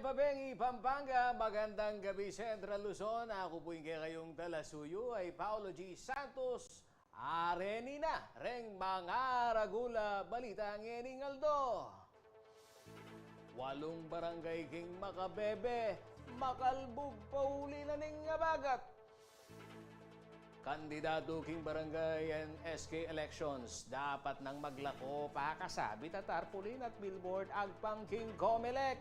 Pabengi, Pampanga, magandang gabi Central Luzon. Ako po yung kayong talasuyo ay Paolo G. Santos. Areni na, reng mga ragula, balita ng Ening Aldo. 8 barangay king Makabebe, makalbog pauli na ning abagat. Kandidato king barangay and SK elections, dapat nang maglako pa kasabit at tarpaulin at billboard agpang king Comelec.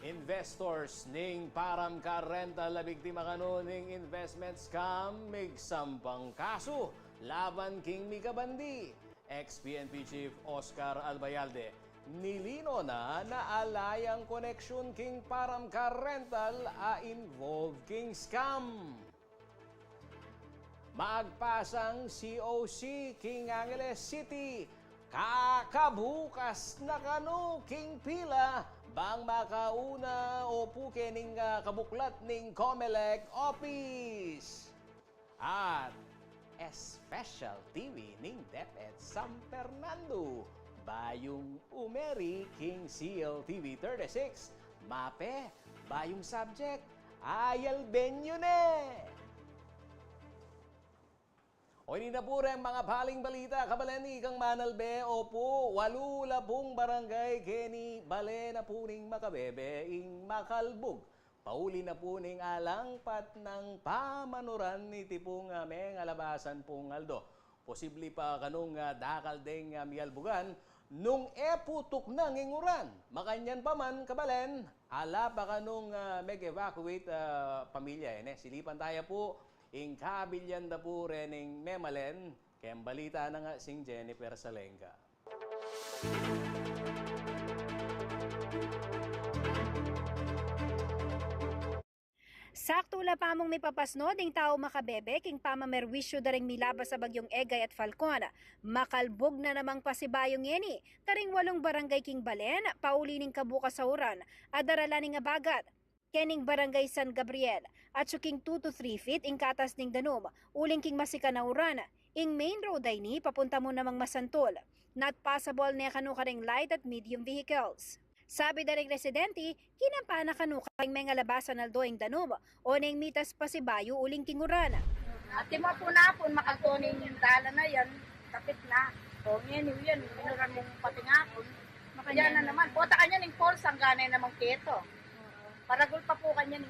Investors ning param ka rental na biktima kano ning investment scam mig sampang kaso laban king Migabandi. Ex-PNP Chief Oscar Albayalde nilino na naalayang connection king param ka rental a involved king scam. Magpasang COC King Angeles City, kakabukas na kano king pila bang makauna o puke ning kabuklat ning Comelec Office. At Special TV ning DepEd San Fernando, bayong umeri king CLTV 36, mape, bayong subject, ayal benyo ne. O hindi na po rin mga baling balita, kabaleni kang Manalbe, opo, 8 labong barangay keni bale na po ning Makabebe, ing makalbog. Pauli na po ning alangpat ng pamanuran ni tipong meng alabasan pong Aldo. Posible pa kanong dakal ding mialbugan, nung putok na nginguran. Makanyan pa man, kabalen, ala pa kanong mag-evacuate pamilya. Silipan tayo po. Ing kabilyan na po rening memalen, kaya balita na nga sing Jennifer Salenga. Sakto la pa mong may papasno ding tao Makabebe king pamamerwisyo daring milabas sa bagyong Egay at Falcon. Makalbog na namang pasibayong yeni, taring 8 barangay king Balen, pauli ning kabukasauran, adarala ning abagat. Kening Barangay San Gabriel at suking 2 to 3 feet ing katas ning Danum, uling king Masikanauran, ing main road ay ni papunta mo namang Masantol. Not possible na kanu karing light at medium vehicles. Sabi daring residente, kinampana kanu karing mga labasan aldo ing Danum o ning mitas pasibayo uling king Uran. At mo po na po makagtunin yung dala na yan, kapit na. O ngayon yun, pinuran mong patingapon. Yan na naman, bota kanya ning Paul, sangganay namang keto. Paragol pa po kanya ng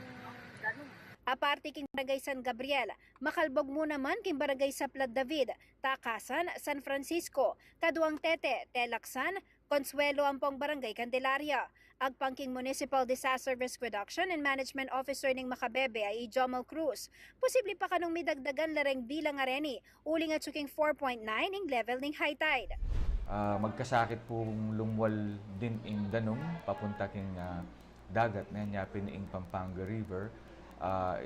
ganun. Aparte king Barangay San Gabriel, makalbog mo naman king Barangay Saplad David, Takasan, San Francisco, Kaduang Tete, Telaksan, Consuelo Ampong Barangay Candelaria. Agpangking Municipal Disaster Risk Reduction and Management Officer ning Makabebe ay Jomo Cruz. Posible pa kanong midagdagan lareng bilang areni, uling at suking 4.9 ing level ning high tide. Magkasakit pong lumwal din ing Danum, papunta king dagat na yapin ing Pampanga River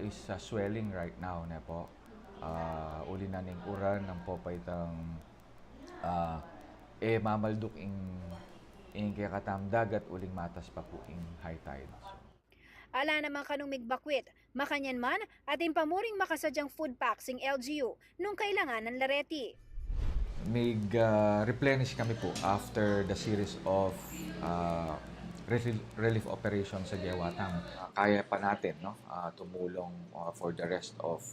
is swelling right now na po. Uli na ning uran ng popaytang mamalduk ing kakatam dagat uling matas pa po ing high tide. Ala naman kanong migbakwit, makanyan man atin pamuring makasadyang food packs ing LGU nung kailangan ng Lareti. Replenish kami po after the series of relief operation sa Gewatang. Kaya pa natin tumulong for the rest of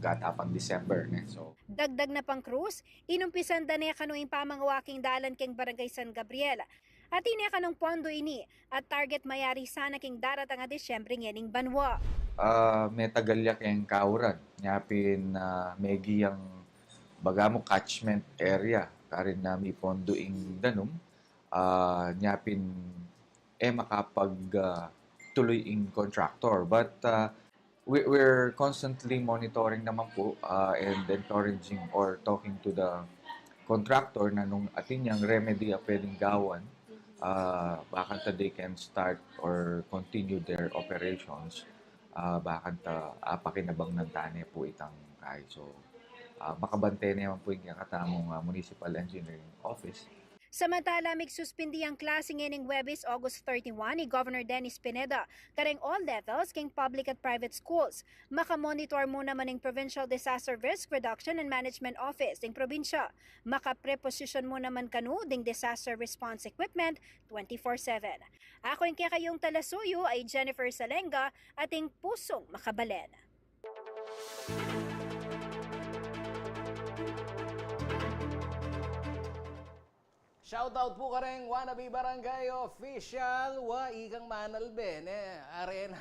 gatapang December. So, dagdag na pang cruise, inumpisan da niya kanuing pamangawaking dalan king Barangay San Gabriel. At iniya kanong pondo ini at target mayari sana king darat nga Disyembre ngening banwa. May tagalyak yung kauran. Nyapin megi ang bagamo catchment area. Karin na may pondo ing Danum. Nyapin makapag tuloy ing contractor. But we're constantly monitoring naman po and encouraging or talking to the contractor na nung atin yung remedy pwedeng gawan, baka they can start or continue their operations. Baka pakinabang ng tane po itang kay. So, makabantay naman po yung katamong Municipal Engineering Office. Samantala, magsuspindi ang klase ngayon Huwebes, August 31 ni Governor Dennis Pineda, kareng all levels king public at private schools. Makamonitor mo naman ng Provincial Disaster Risk Reduction and Management Office ng probinsya. Makapreposisyon mo naman kanu ding disaster response equipment 24/7. Ako yung kayong talasuyo ay Jennifer Salenga, ating pusong makabalen. Shoutout po ka rin, wannabe barangay official, wa ikang manalbe, ne? Arena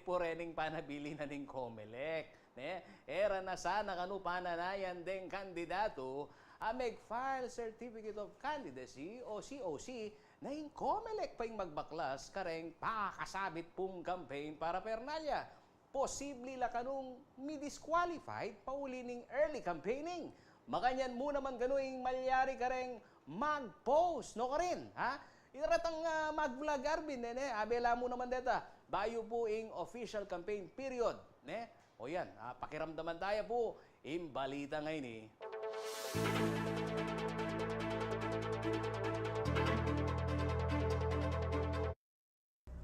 po rening panabili na ning Comelec, ne? Era na sana kanu pananayan ding kandidato, mag-file Certificate of Candidacy o COC na yung Comelec pa yung magbaklas kareng pakasabit pong campaign para Pernalya. Posible la kanung mi-disqualified pauli ning early campaigning. Makanyan mo naman gano'ing malyari kareng mag-post, no ka rin, ha? Iratang mag-vlog Arvin, ne? Abela mo naman deta. Bayo po ing official campaign period, ne? O yan, pakiramdaman tayo po, imbalita ngayon eh.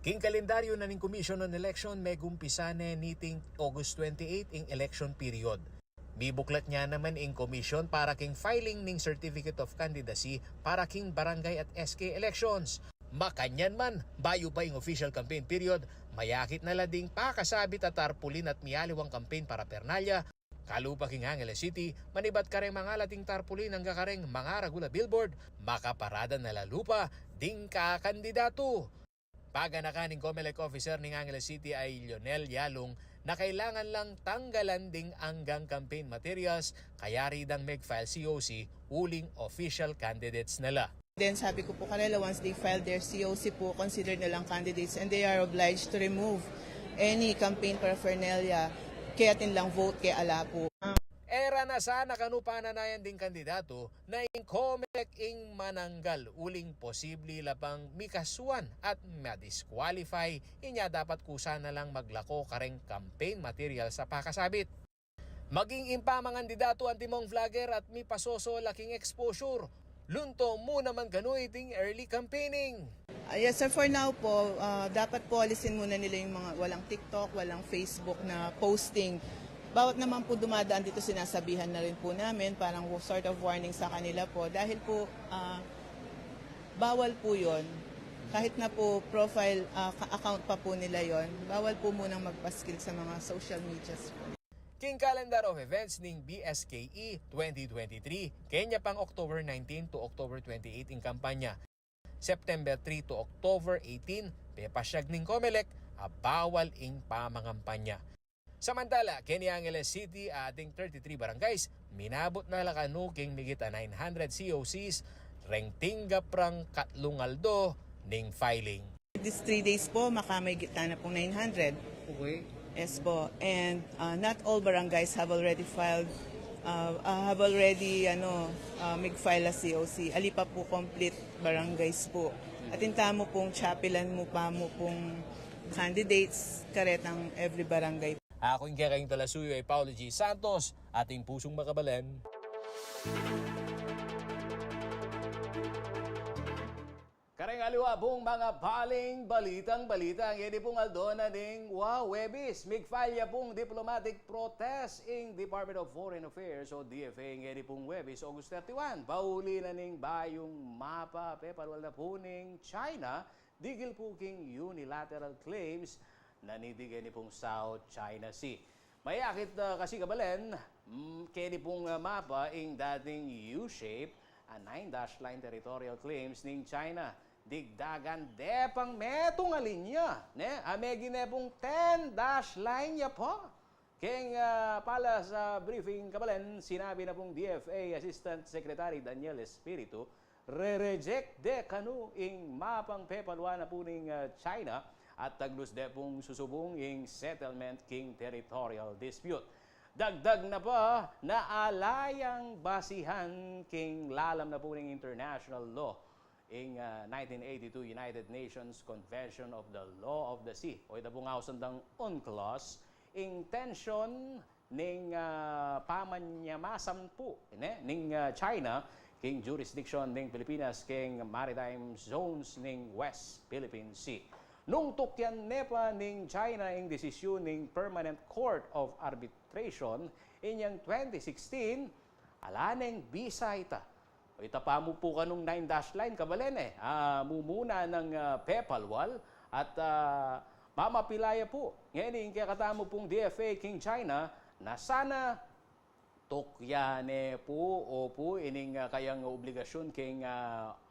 King kalendaryo na ning Commission on Election may gumpisane niting August 28 ing election period. Bibuklat niya naman ing commission para king filing ning Certificate of Candidacy para king barangay at SK elections. Makanyan man, bayo pa ing official campaign period, mayakit na lading pakasabit at tarpulin at miyaliwang campaign para Pernalya. Kalupa king Angeles City, manibat kareng mga lating tarpulin ang kakareng mga ragula billboard, makaparada na lalupa, ding kakandidato. Paganakaning Comelec officer ng Angeles City ay Lionel Yalong na kailangan lang tanggalan ding anggang campaign materials kaya ridang mag-file COC uling official candidates nila. Then sabi ko po kanila once they file their COC po, consider nilang candidates and they are obliged to remove any campaign paraphernalia kaya lang vote kay ala po. Era na sana kanu pananayan ding kandidato na ing Comelec ing mananggal uling posible lapang mikasuan at ma-disqualify inya dapat kusa na lang maglako kareng campaign material sa pakasabit. Maging impamang kandidato ang timong vlogger at mi pasoso laking exposure. Lunto mo naman ganoy ding early campaigning. Yes sir, for now po, dapat po alisin muna nila yung mga walang TikTok, walang Facebook na posting. Bawat naman po dumadaan dito sinasabihan na rin po namin, parang sort of warning sa kanila po. Dahil po, bawal po yon. Kahit na po profile account pa po nila yon, bawal po munang magpaskil sa mga social medias po. King calendar of events ning BSKE 2023, Kenya pang October 19 to October 28 ing kampanya. September 3 to October 18, pepasyag ning Comelec, bawal ing pamangampanya. Samantala, Kenya Angeles City ating 33 barangays, minabot na lakanu king migita 900 COCs, reng tinggap rang katlungaldo ning filing. These 3 days po, makamay gitna na pong 900. Okay. Yes po. And not all barangays have already filed, mag-file a COC. Ali pa po complete barangays po. At intamo pong chapilan mo pa mo pong candidates karetang every barangay. Ako yung kayong talasuyo ay Paulo G. Santos, ating pusong makabalan. Kareng aliwa pong mga baling balitang balita ang edi pong aldona ding Huwebes. Migfalya pong diplomatic protest in Department of Foreign Affairs o DFA ang edi pong Huwebes, August 31. Pauli na ning bayong mapa pepalwal na po ning China, digil po king unilateral claims nanidigay ni pong South China Sea. Mayakit kasi kabalen, kaya pong mapa ing dating U-shape, 9-dash line territorial claims ning China. Digdagan depang metong alinya, ne? Amegi ne pong 10-dash line ya po. Keng pala sa briefing kabalen, sinabi na pong DFA Assistant Secretary Daniel Espiritu, re-reject de kanu ing mapang pepalwa na po ning China at taglus de pong susubong ing settlement king territorial dispute. Dagdag na pa na alayang basihan king lalam na po ning international law ing 1982 United Nations Convention of the Law of the Sea o ito pong ausandang UNCLOS ing tension ning pamanyamasan po ning China king jurisdiction ning Pilipinas king maritime zones ning West Philippine Sea. Nung tukyan nepa ning China ing desisyon ning Permanent Court of Arbitration inyang 2016, alaneng bisa ita. Itapa mo po kanong 9-dash line kabalen mumuna ng Pepalwal at mamapilaya po. Ngayon yung kakatamo pong DFA King China na sana tokyane po o po ining kayang obligasyon king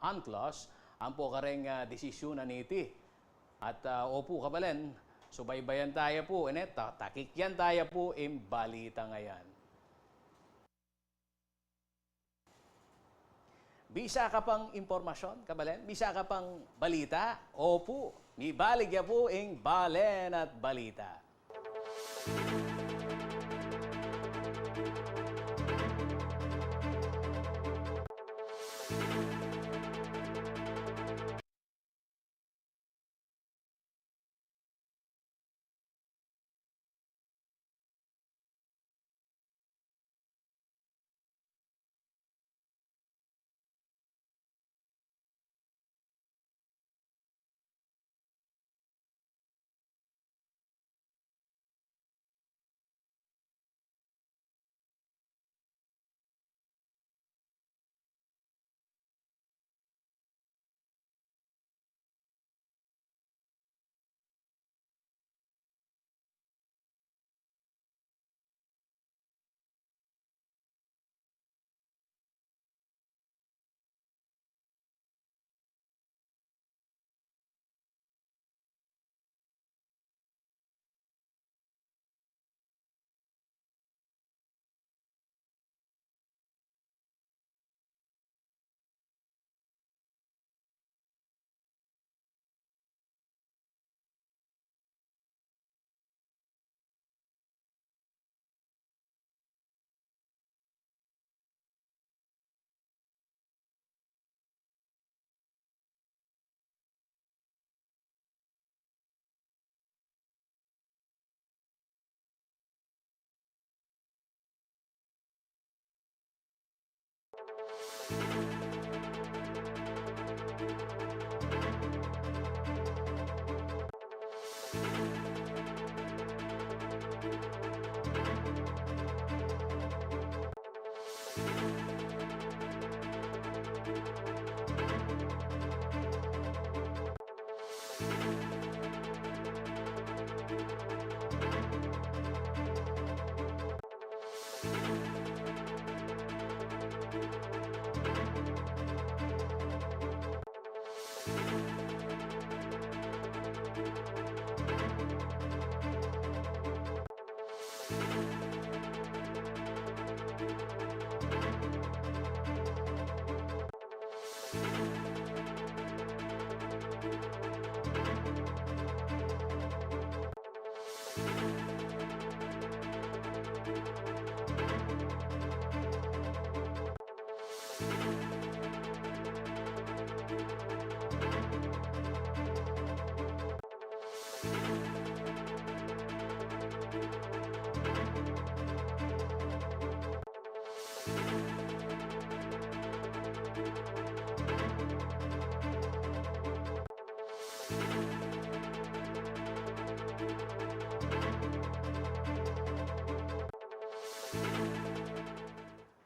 UNCLOS ang po kareng desisyon na niti. At opo kabalen, subaybayan tayo po, takikyan tayo po balita ngayon. Bisa ka pang impormasyon, kabalen? Bisa ka pang balita? Opo, mibalig ya po Balen at Balita.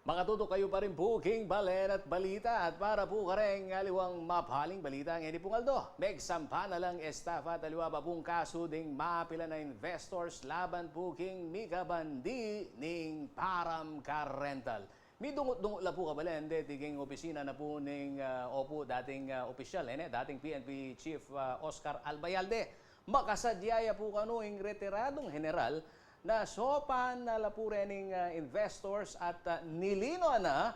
Makatuto kayo pa rin po king Balen at Balita at para po kareng aliwang mapaling balita ng pong Aldo. Megsampa na lang estafa at aliwa pa pong kaso ding mapila na investors laban po king Mika Bandi ning Param Car Rental. May dungot-dungot la po kabalen, tiging opisina na po ning opo dating opisyal, dating PNP Chief Oscar Albayalde. Makasadyaya po kano ing retiradong general na sopan na lapurening investors at nilino na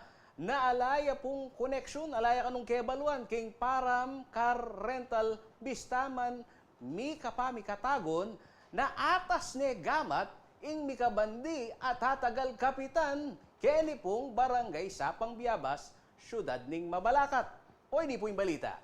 alaya pong koneksyon, alaya kanong kebaluan king Param Car Rental bistaman mikatagon na atas ne gamat ing mikabandi at hatagal kapitan keni pong barangay Sapang Biabas, syudad ning Mabalacat. O ini po yung balita.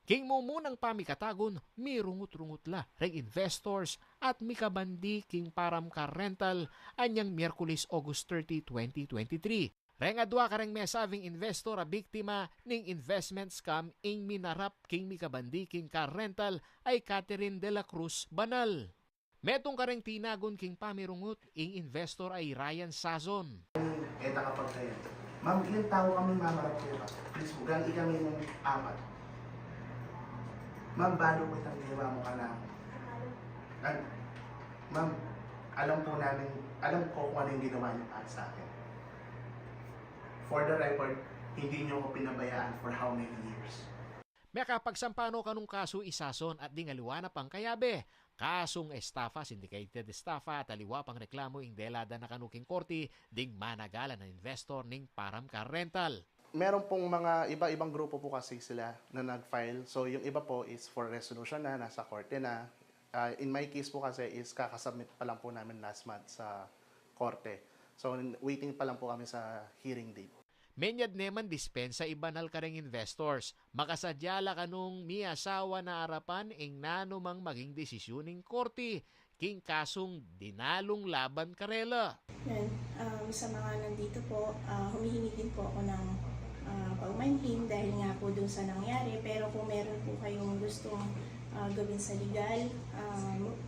King mo munang pamikatagon, mirungut-rungut la reng investors at mikabandi king param car rental anyang Miyerkules August 30, 2023. Reng adwa ka reng mesaving investor a biktima ning investment scam ing minarap king mikabandi king car rental ay Catherine de la Cruz Banal. Metong ka reng tinagon king pamirungut ing investor ay Ryan Sazon. Kita kapag kayo. Ma'am, ilang tao kami mamarap ko ka? Please po, ganti kami ng 4. Ma'am, balo ko itang ginawa mo ka na. Ma'am, alam ko kung ano yung ginawa niyo para sa akin. For the record, hindi niyo ako pinabayaan for how many years? May kapagsampano kanong kaso isason at di ngaliwana pang kayabe. Kasong estafa, syndicated estafa at aliwa pang reklamo ing delada na kanuking korte ding managalan na investor ning param car rental. Meron pong mga iba-ibang grupo po kasi sila na nag-file. So yung iba po is for resolution na, nasa korte na. In my case po kasi is kakasubmit pa lang po namin last month sa korte. So waiting pa lang po kami sa hearing date. Menyad neman dispensa ibanal ka ring investors. Makasadyala kanong mi asawa na arapan ing nanumang maging desisyoning korte. King kasong dinalong laban karela. Yan, sa mga nandito po, humihingi din po ako ng pagmanhin dahil nga po dun sa nangyari. Pero kung meron po kayong gustong gawin sa legal,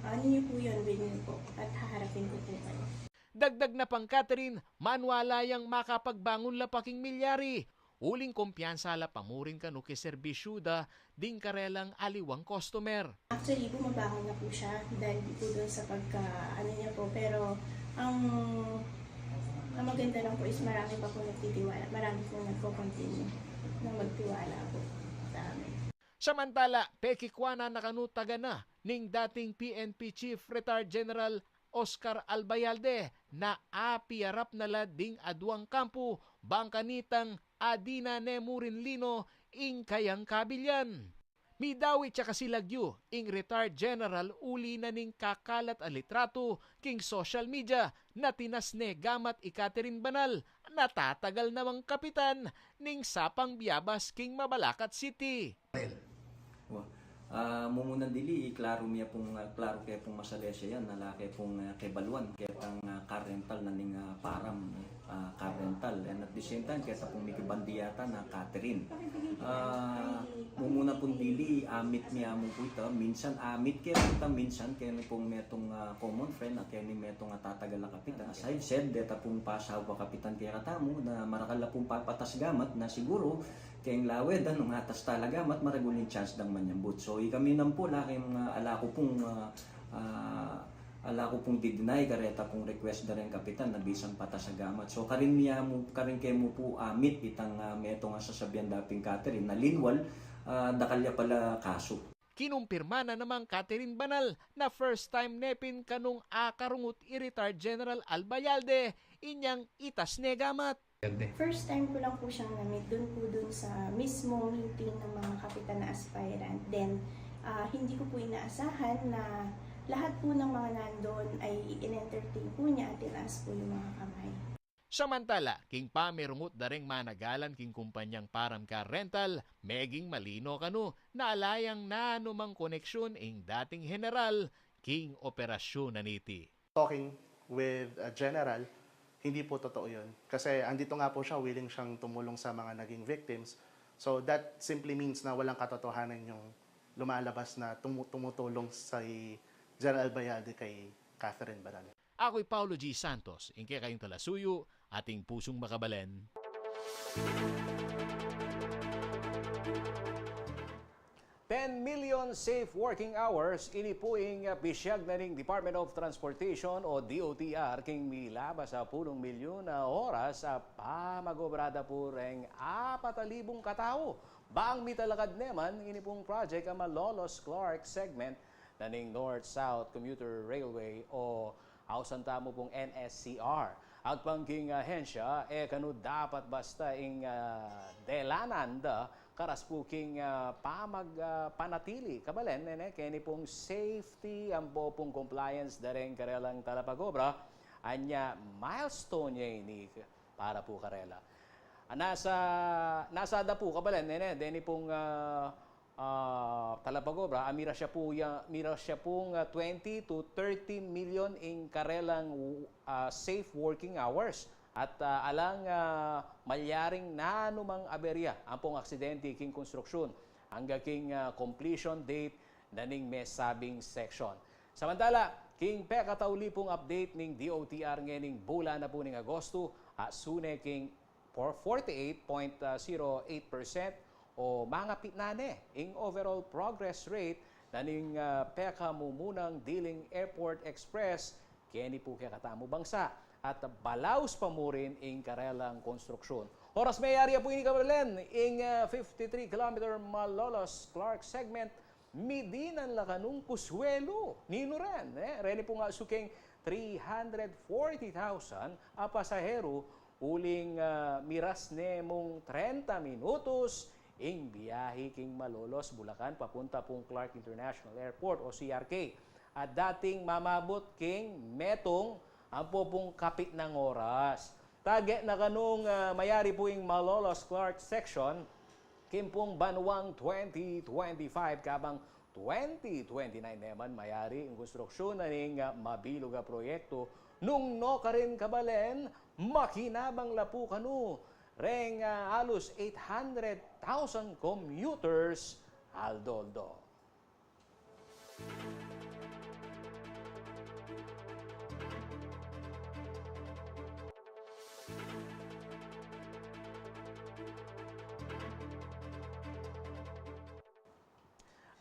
ano niyo po yun, bilhin po at haharapin ko po kayo. Dagdag na pang Catherine, manwalayang makapagbangon lapaking milyari. Uling kumpiyansa la pamuring kanu ke serbisyuda ding karelang aliwang customer. Actually, bumabangon na po siya dahil po doon sa ano niya po. Pero ang maganda lang po is marami pa po nagtitiwala. Marami po nagko-continue na magtiwala po sa amin. Samantala, pekikwana na kanutaga na ning dating PNP Chief Retired General Oscar Albayalde na apiarap na lading aduang kampo bangkanitang adina nemurin lino ing kayang kabilyan. Midawi tsaka silagyo ing retired general uli na ning kakalat a litrato king social media na tinasne gamat i Catherine Banal natatagal namang kapitan ning sapang biyabas king Mabalacat City. Mumunan dili klaro miya pong klaro kay pong masalesya yan nalaki pong kebaluan ketang car rental na ning param car rental and at the same time kesa pong mikibandiyata na Catherine. Mumuna pong dili amit niya mo po ito minsan amit kaya kita minsan kaya pong metong common friend na kaya ni metong tatagal na kapitan as I said deta pong pasawa kapitan kaya katamo na marakala pong papatas gamat na siguro kayong lawed anong atas talaga mat maragulin chance dang manyambut. So kami nang po laking ala ko pong didinay kareta pong request da rin kapitan na bisan patas sa gamat. So karin kay mo po amit itang metong sasabihan daping Catherine na linwal dakalya pala kaso. Kinumpirma na namang Catherine Banal na first time nepin kanung akarungut i-retired General Albayalde inyang itas negamat. First time ko lang po siyang na-meet dun sa mismo meeting ng mga kapitan na aspirant. Then, hindi ko po inaasahan na lahat po ng mga nandun ay in-entertain po niya at tinaas po yung mga kamay. Samantala, king pamirungut daring managalan king kumpanyang param car rental, meging malino kanu na alayang na anumang koneksyon ing dating general king operasyon na niti. Talking with a general, hindi po totoo yun. Kasi andito nga po siya, willing siyang tumulong sa mga naging victims. So that simply means na walang katotohanan yung lumalabas na tumutulong sa General Albayalde kay Catherine Banal. Ako'y Paulo G. Santos, ingke kayong talasuyo, ating pusong makabalen. 10 million safe working hours inipuing bisyag na ring Department of Transportation o DOTR king milabas sa punong milyon na oras sa pamagobrada po reng 4,000 katao. Baang mitalakad neman inipong project ang Malolos Clark segment na ning North-South Commuter Railway o ausan tamo pong NSCR. Agpangking ahensya kanu dapat basta ing delananda karas po king panatili kabalen nene keni pong safety ang pong compliance dareng karelang talapagobra anya milestone niya ini para po karela nasa da po kabalen nene deni pong Palapagobra, mira siya pong 20 to 30 million in karelang safe working hours. At alang malyaring nanumang aberya ang pong aksidente king konstruksyon hanggang king completion date na ning may sabing section. Samantala, king pekatauli pong update ning DOTR ngening bulan na po ning Agosto sune king 48.08% o mga pitnane ing overall progress rate na ning pekamumunang Diling Airport Express keni po kaya katamo bangsa at balaus pa mo rin ing karelang konstruksyon. Oras may area po ini kabarlen ing 53-kilometer Malolos-Clark segment Medinan Lacanung Pusuelo. Nino rin. Reni po nga suking 340,000 pasahero uling miras ne mong 30 minutos ing biyahe king Malolos, Bulacan papunta pong Clark International Airport o CRK. At dating mamabot king metong ang pong kapit ng oras. Tage na kanong mayari po yung Malolos-Clark section, kimpong Banwang 2025 kabang 2029 naman mayari ang konstruksyon na ning mabilog proyekto nung no ka rin kabalen makinabang lapu kanu reng halos 800,000 commuters aldoldo.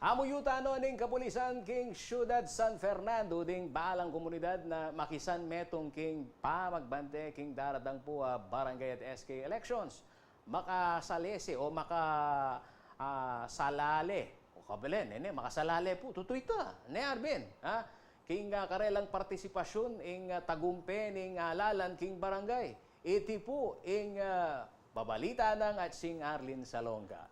Amuyuta no ning kapulisan king Ciudad San Fernando ding balang komunidad na makisan metong king pamagbante king daradang po barangay at SK elections. Makasalese o salale o kabelen makasalale po tutuita ne Arben ha king karelang partisipasyon ing tagumpe ning alalan king barangay. Iti po ing babalita ng at sing Arlin Salonga.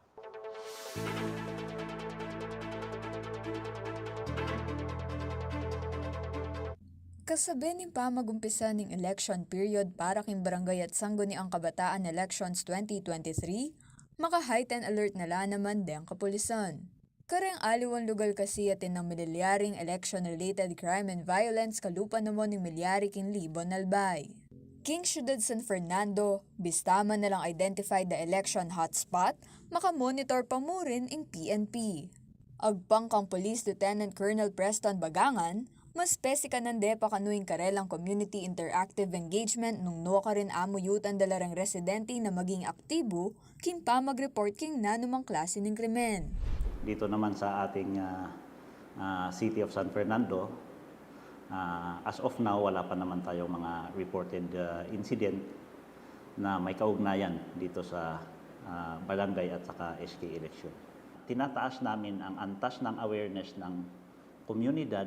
Kasabi ni pa magumpisa ning election period para king barangay at sangguniang kabataan elections 2023, maka-heighten alert nala naman din kapulisan. Kareng aliwan lugal kasi atin ng milyaring election-related crime and violence kalupan naman ng milyari king Libon Albay. King Ciudad San Fernando, bistama nalang identify the election hotspot, makamonitor pa mo rin ang PNP. Agpang kang Police Lieutenant Colonel Preston Bagangan, mas pesika nande pa kanuing karelang community interactive engagement nung no ka rin amuyutan dalarang residente na maging aktibo king pa mag-report king nanumang klase ng krimen. Dito naman sa ating City of San Fernando, as of now wala pa naman tayong mga reported incident na may kaugnayan dito sa barangay at saka SK election. Tinataas namin ang antas ng awareness ng komunidad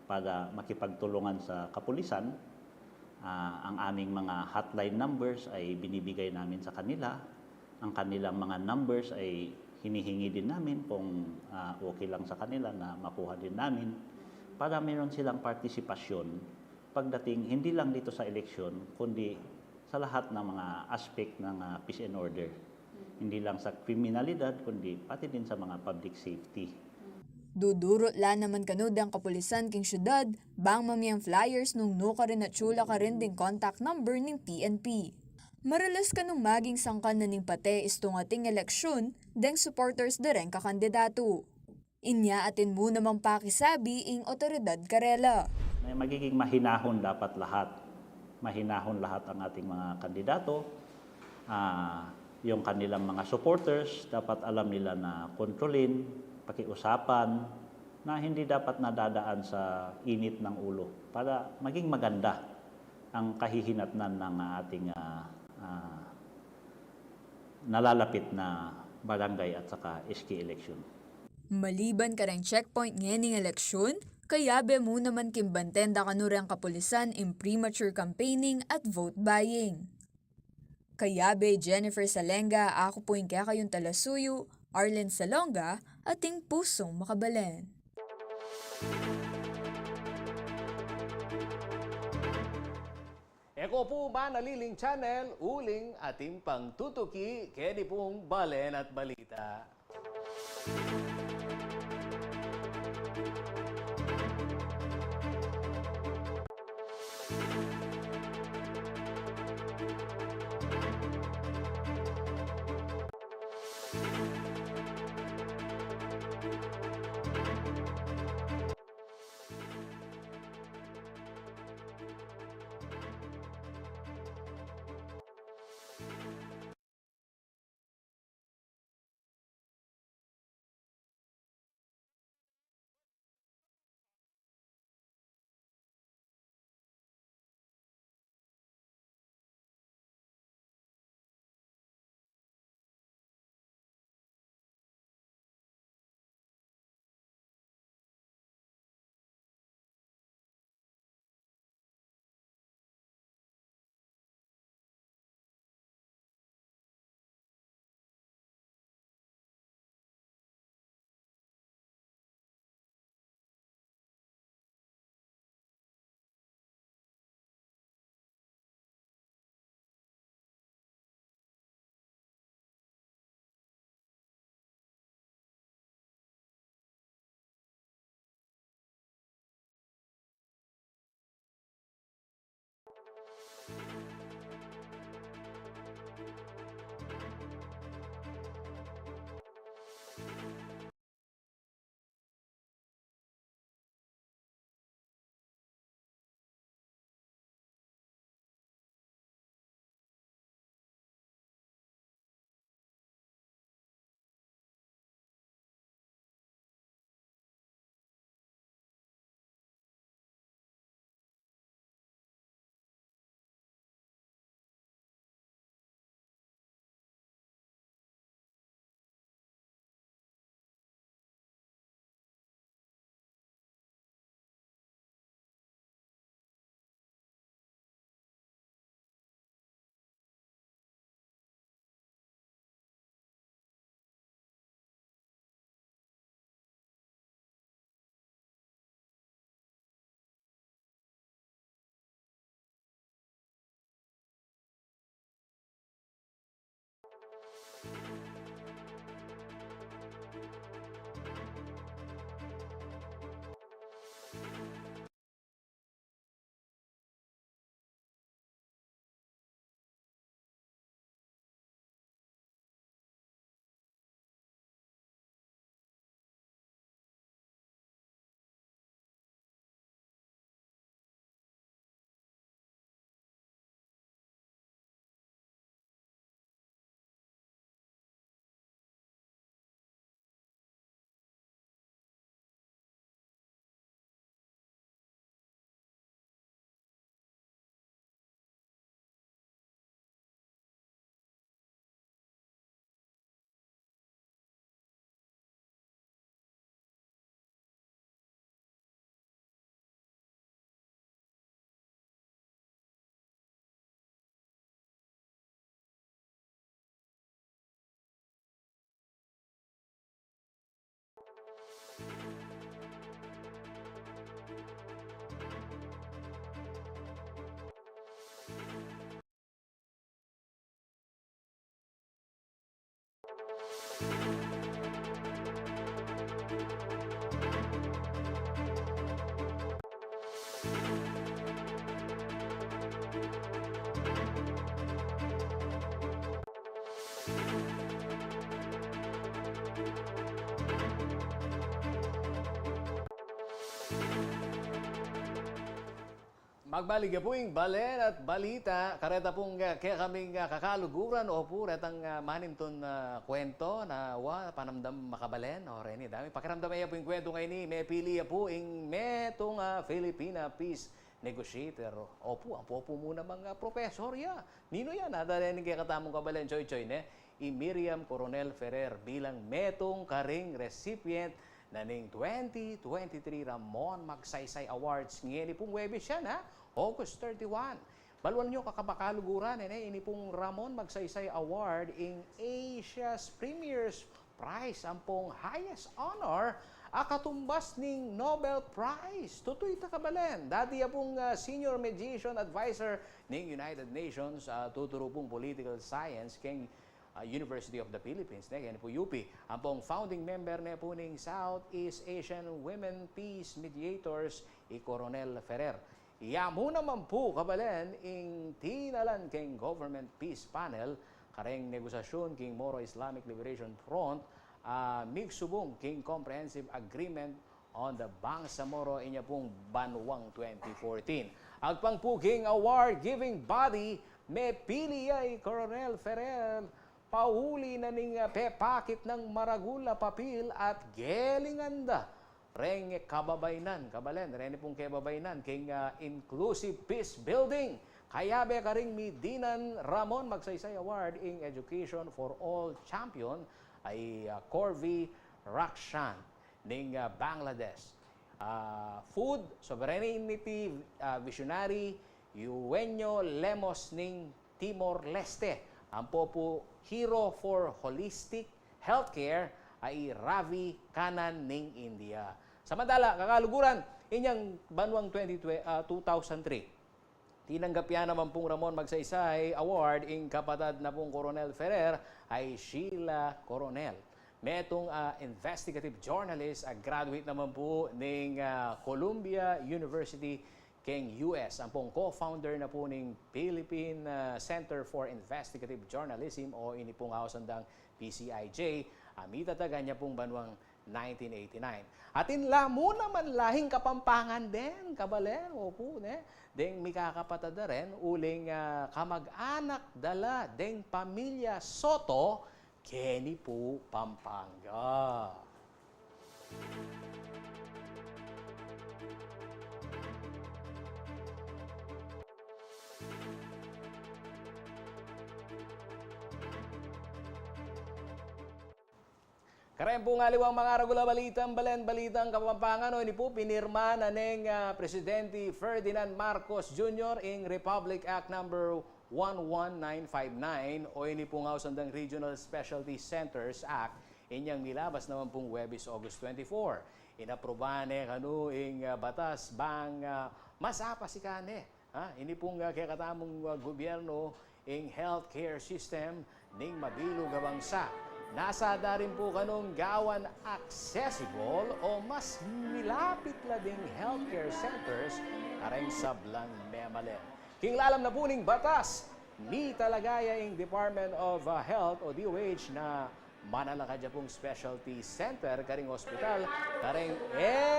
para makipagtulungan sa kapulisan. Ang aming mga hotline numbers ay binibigay namin sa kanila. Ang kanilang mga numbers ay hinihingi din namin kung okay lang sa kanila na makuha din namin para meron silang partisipasyon pagdating hindi lang dito sa eleksyon kundi sa lahat ng mga aspect ng peace and order. Hindi lang sa kriminalidad kundi pati din sa mga public safety. Dudurot la naman kanud ang kapulisan king syudad, bang mamiyang flyers nung no ka rin at chula ka rin ding contact number ng PNP. Maralas ka nung maging sangkan na ning pate istong ating eleksyon, deng supporters da rin kakandidato. Inya atin mo namang pakisabi ing otoridad karela. Magiging mahinahon dapat lahat. Mahinahon lahat ang ating mga kandidato. Yung kanilang mga supporters, dapat alam nila na kontrolin, pakiusapan na hindi dapat nadadaan sa init ng ulo para maging maganda ang kahihinatnan ng ating nalalapit na barangay at saka SK election. Maliban ka rin checkpoint ngayon eleksyon, kayabe mo naman kimbantenda kanuri ang kapulisan in premature campaigning at vote buying. Kayabe Jennifer Salenga, ako po yung kaya kayong talasuyo, Arlen Salonga, ating pusong makabalen. Eko po ba naliling channel, uling ating pangtutuki, kedi pong balen at balita. Magbalik po yung balen at balita. Kareta pong kaya kaming kakaluguran o po retang manimton kwento na panamdam makabalen. O Reni, dami pakiramdam po yung kwento ngayon ni may pili po yung metong Filipina Peace Negotiator. Opo, ang po muna mga professor ya. Nino yan? Dahil kaya katamong kabalen choy-choy ne. Miriam Coronel Ferrer bilang metong karing recipient na ning 2023 Ramon Magsaysay Awards. Ngayon pong Webis yan ha. August 31. Baluan nyo kakabakaluguran ini pong Ramon Magsaysay Award in Asia's Premier's Prize. Ang pong highest honor akatumbas ning Nobel Prize. Tutoy takabalen. Dati pong Senior Mediation Advisor ning United Nations tuturo pong Political Science king University of the Philippines. Yan po UP. Ang pong founding member na po ning Southeast Asian Women Peace Mediators Coronel Ferrer. Iyamu naman po kabalen ing tinalan king Government Peace Panel kareng negosasyon king Moro Islamic Liberation Front migsubong king Comprehensive Agreement on the Bangsamoro inya pong Banwang 2014. Agpang po king award giving body may pili ay Coronel Ferrer pauli na ning pepakit ng Maragula Papil at Gelinganda. Reng kababaynan, kabalen, rene pong kababaynan, king Inclusive Peace Building. Kaya be karing Midinan Ramon Magsaysay Award in Education for All Champion ay Corvi Rakshan ning Bangladesh. Food Sovereignty Visionary Eugenio Lemos ning Timor-Leste. Ang po Hero for Holistic Healthcare ay Ravi Kanan ning India. Samantala, kakaluguran, inyang Banwang 2003. Tinanggap yan naman pong Ramon Magsaysay Award in kapatid na pong Coronel Ferrer ay Sheila Coronel. Metong investigative journalist, graduate naman po ng Columbia University king US. Ang pong co-founder na po ng Philippine Center for Investigative Journalism o ini pong hausandang PCIJ. Amitatagan niya pong Banwang 1989. Atin lamo naman lahing Kapampangan din, kabalen, opo, ne? Deng mikakapatada rin, uling kamag-anak dala, deng pamilya Soto, Kenny po, Pampanga. Karen po nga liwang mga ragula balitang balitang Kapampangan o ini po pinirma na ng Presidente Ferdinand Marcos Jr. in Republic Act number 11959 o ini po nga usandang Regional Specialty Centers Act inyang nilabas naman pong Webis August 24. Inaprobane kanu ing batas bang masapa si kane. Ini pong kaya katamong gobyerno ing healthcare system ning mabilog nga bangsa. Nasa darin po kanong gawan accessible o mas milapit la ding healthcare centers kareng sablang memalen. Kinglalam na po ning batas, ni talagaya ing Department of Health o DOH na manalakadya pong specialty center karing hospital kareng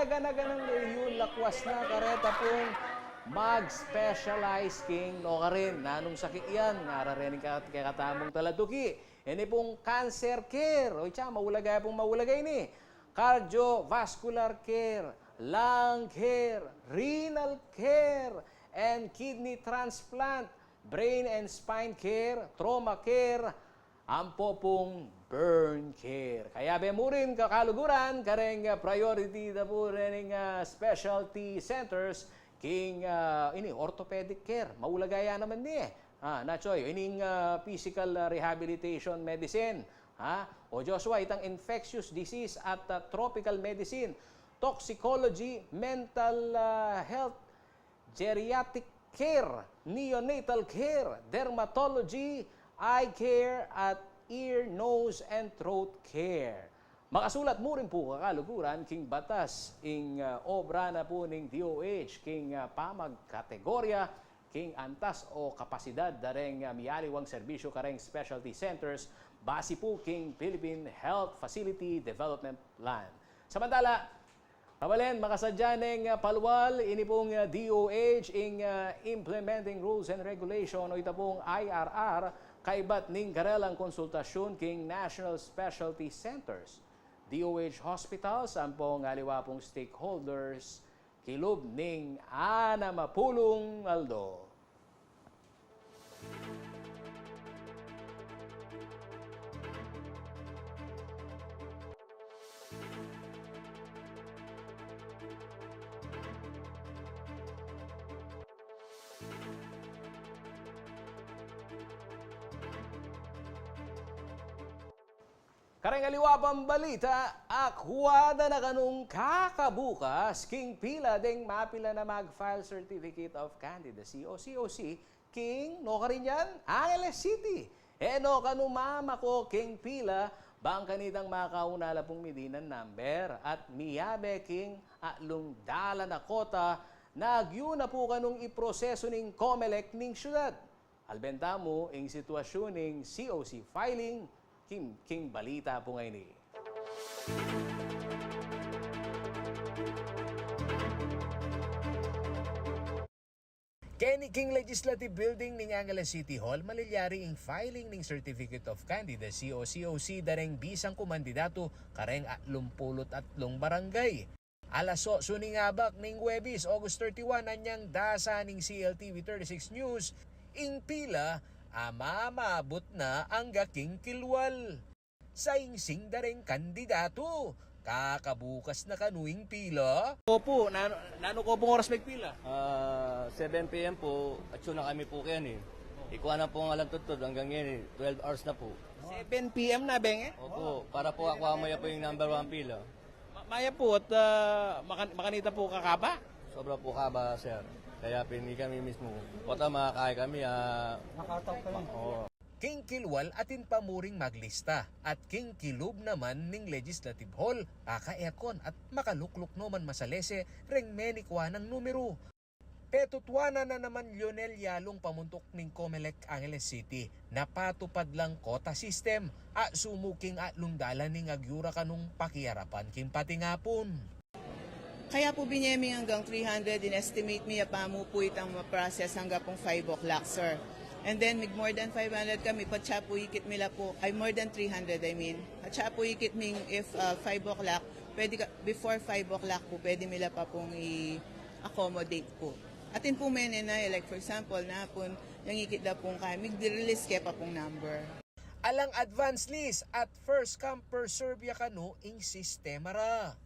ganaganang yun lakwas na kareta pong mag-specialize king no karin nanong sakit yan nararening ka katamong taladuki. Ini pong cancer care. O siya, maulagay pong maulagay ni. Cardiovascular care, lung care, renal care, and kidney transplant, brain and spine care, trauma care, ampo pong burn care. Kaya be mo rin kakaluguran, kareng priority na po rin specialty centers, king ini orthopedic care. Maulagaya naman ni Nachoy, ining physical rehabilitation medicine. O Joshua, itang infectious disease at tropical medicine, toxicology, mental health, geriatric care, neonatal care, dermatology, eye care, at ear, nose, and throat care. Makasulat mo rin po kakaluguran king batas ing obra na po ning DOH king pamag kategorya king antas o kapasidad dareng miyaliwang serbisyo kareng specialty centers base po king Philippine Health Facility Development Plan. Samantala, kabalen makasadya ning palwal ini pong DOH ing implementing rules and regulation o ita pong IRR kaibat ning karelang konsultasyon king National Specialty Centers. DOH hospitals ang pong aliwa pong stakeholders kilob ning Ana Mapulong Aldo. Kareng aliwa pang balita, akwada na kanong kakabukas, king pila ding mapila na mag-file Certificate of Candidacy o COC, king no ka rin yan, Angeles City. No kanong mama ko, king pila, bang kanitang makaunala pong Medinan number at miyabe king atlong dala na kota, nagyo na po kanong iproseso ning COMELEC ning syudad. Albenta mo ing sitwasyon ning COC filing, king balita po ngayon eh. Kini king Legislative Building ning Angeles City Hall malilyari ing filing ning Certificate of Candidacy o COC dareng bisang kumandidato kareng 83 barangay. Alaso suning abak ning Huwebes, August 31 anyang dasa ning CLTV 36 News ing pila mamabot na ang gaking kilwal. Sa ingsing dareng kandidato, kakabukas na kanuing pila. Opo, nano ko pong oras magpila? 7 p.m. po, action na kami po kayan eh. Ikuha na po ang alam tutod hanggang ngayon 12 hours na po. 7 p.m. na, Beng? Opo, para po ako maya po yung number 1 pila. Maya po at makanita po kakaba? Sobra po kaba, sir. Kaya pinili kami mismo. Pota makakaya kami, nakataw kami. King Kilwal atin pamuring maglista at King Kilub naman ning Legislative Hall kaka-aircon at makalukluk naman masalese reng menikwa ng numero. Petutwana na naman Lionel Yalong pamuntok ning COMELEC Angeles City. Napatupad lang kota system at sumuking atlong dala ning agyura kanong pakiarapan king patingapon. Kaya po binyeming hanggang 300, in-estimate niya pa mo po itang ma-process hanggang pong 5 o'clock, sir. And then, mig more than 500 kami, patsa po ikit mila po, ay more than 300 I mean. Patsa po ikit ming if 5 o'clock, pwede before 5 o'clock po, pwede mila pa pong i-accommodate po. Atin po menena, like for example, na po, yung ikit na pong kami, mag-release kaya pa pong number. Alang advance list at first come first serve ya kano ing sistema ra.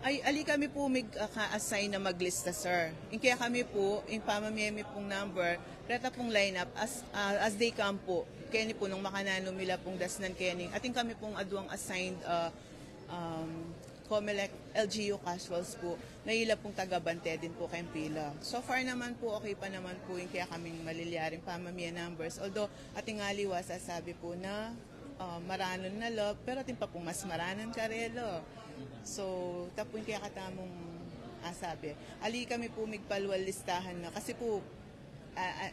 Ay, ali kami po mag-assign na maglista, sir. Kaya kami po, yung pamamiyemi pong number, reta pong lineup as they come po. Kaya ni po, nung makanano mila pong dasnan kaya ni, ating kami pong aduang assigned COMELEC LGU casuals po, na ila pong taga-bante din po kayong pila. So far naman po, okay pa naman po yung kaya kaming malilyaring pamamiya numbers. Although, ating aliwa sasabi po na maranon na lo, pero ating pa pong mas maranon karelo. So, tapon kaya katamong asabi. Ali kami po migpalwal listahan na. Kasi po,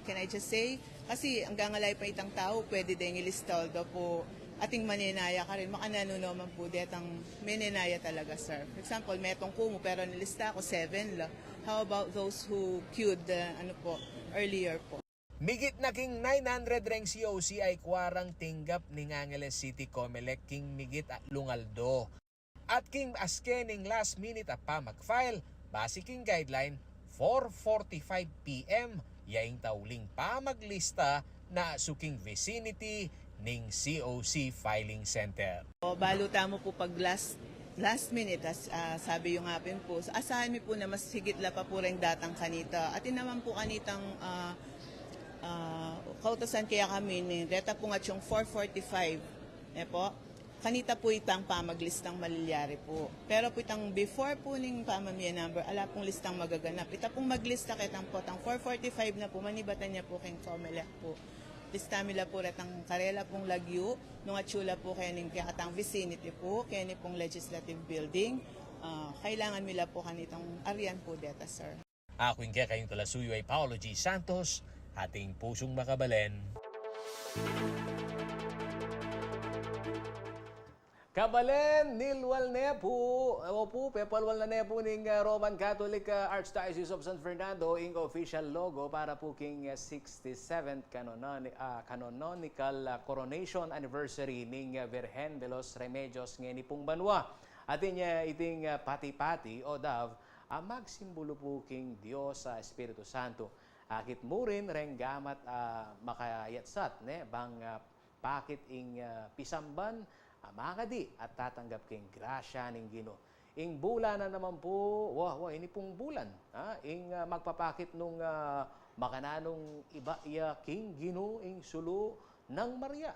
can I just say, kasi ang gangalay pa itang tao, pwede din ilistaldo po ating maninaya ka rin. Makanano naman po detang maninaya talaga, sir. For example, metong kumo, pero nilista ako 7 lang. How about those who queued earlier po? Migit na king 900 reng COC ay kwarang tinggap ning Angeles City COMELEC king migit at lungaldo. At king aske ning last minute pa mag-file, base king guideline 4:45 PM yaing tauling pa maglista na suking vicinity ning COC filing center. Baluta mo po pag last minute, sabi yung hapin po, asahan mi po na mas higit la pa po rin datang kanita. At naman po kanitang kautosan kaya kami ni data po nga yung 4:45 po. Kanita po itang pamaglistang malilyari po. Pero po itang before po ning pamamiya number, ala pong listang magaganap. Ita pong maglista kitang po, tang 4:45 na po, manibatan niya po kayong COMELEC po. listamila po retang karela pong lagyu, nung atsula po kening katang vicinity po, keni pong legislative building, kailangan mila po kanitong arian po deta, sir. Ako yung kayong talasuyo ay Paolo G. Santos, ating pusong makabalen. Kabalen, nilwal na po, pepalwal na po ng Roman Catholic Archdiocese of San Fernando ang official logo para po king 67th canonical coronation anniversary ng Virgen de los Remedios ng pong banwa. Atin iting pati-pati o dav, magsimbolo po king Diyos sa Espiritu Santo. Akit mo rin gamat makayatsat, bang pakit ing pisamban, makadi at tatanggap king grasya ning Ginoo. Ing bulan na naman po, ini pong bulan, ing magpapakit nung makananong iba iya king Ginoo ing sulo ng Maria.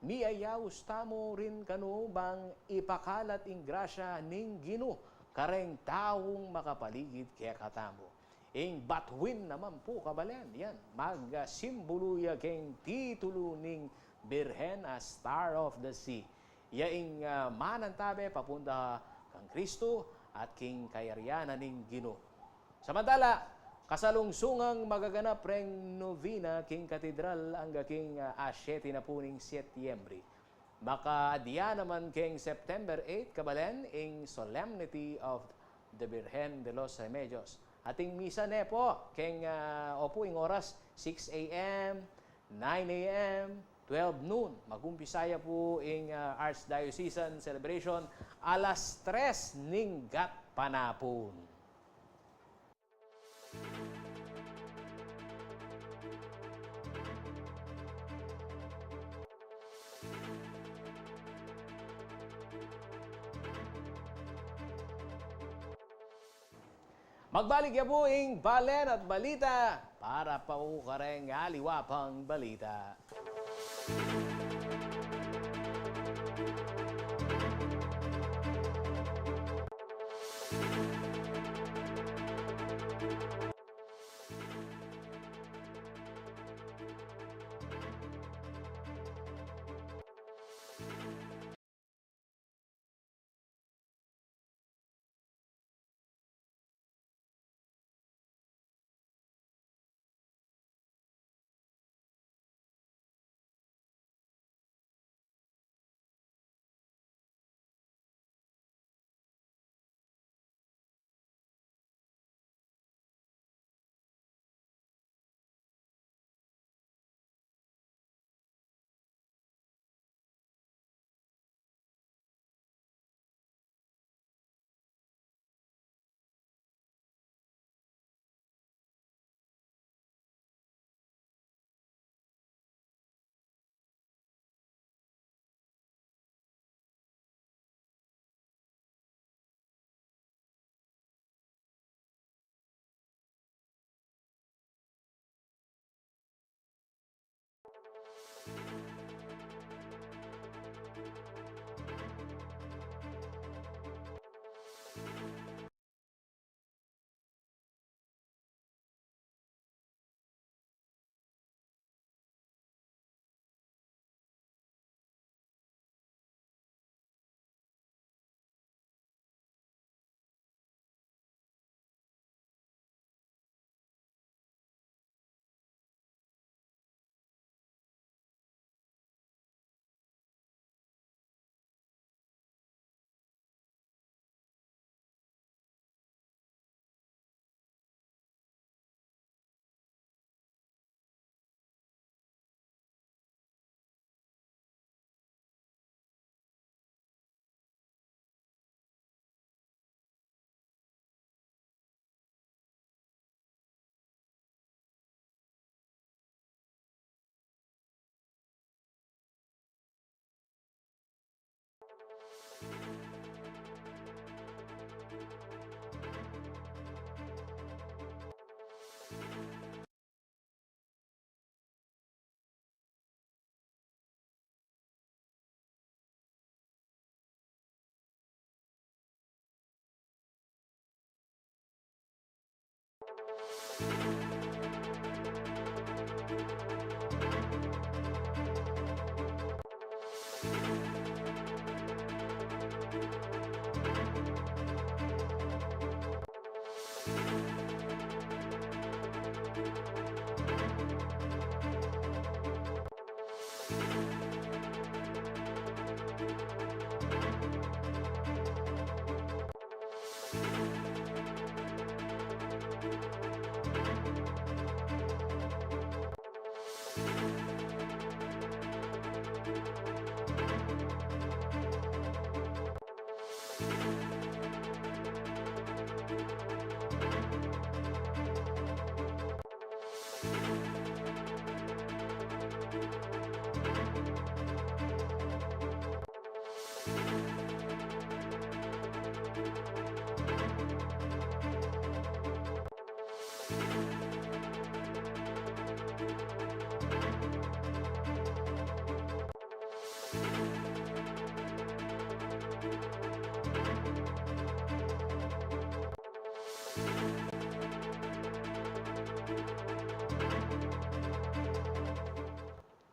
Miayaws tamo rin kanu bang ipakalat ing grasya ning Ginoo kareng taong makapaligid kaya katamo. Ing batuin naman po kabalen, yan, magsimboluya king titulo ning Birhen a Star of the Sea. Yaing manantabe papunta kang Kristo at king kayaryanan ning Ginoo. Samantala, kasalungsungang magaganap reng novena king katedral ang king 7 na po ning Setyembre. Makaadya naman king September 8 kabalen ing Solemnity of the Virgen de los Remedios. Ating misa ne po king ing oras 6 a.m., 9 a.m., 12 noon. Magumpisaya po ing Archdiocesan celebration alas 3 ning gat panapon. Magbalik ya po ing balen at balita para pa kareng aliwapang balita.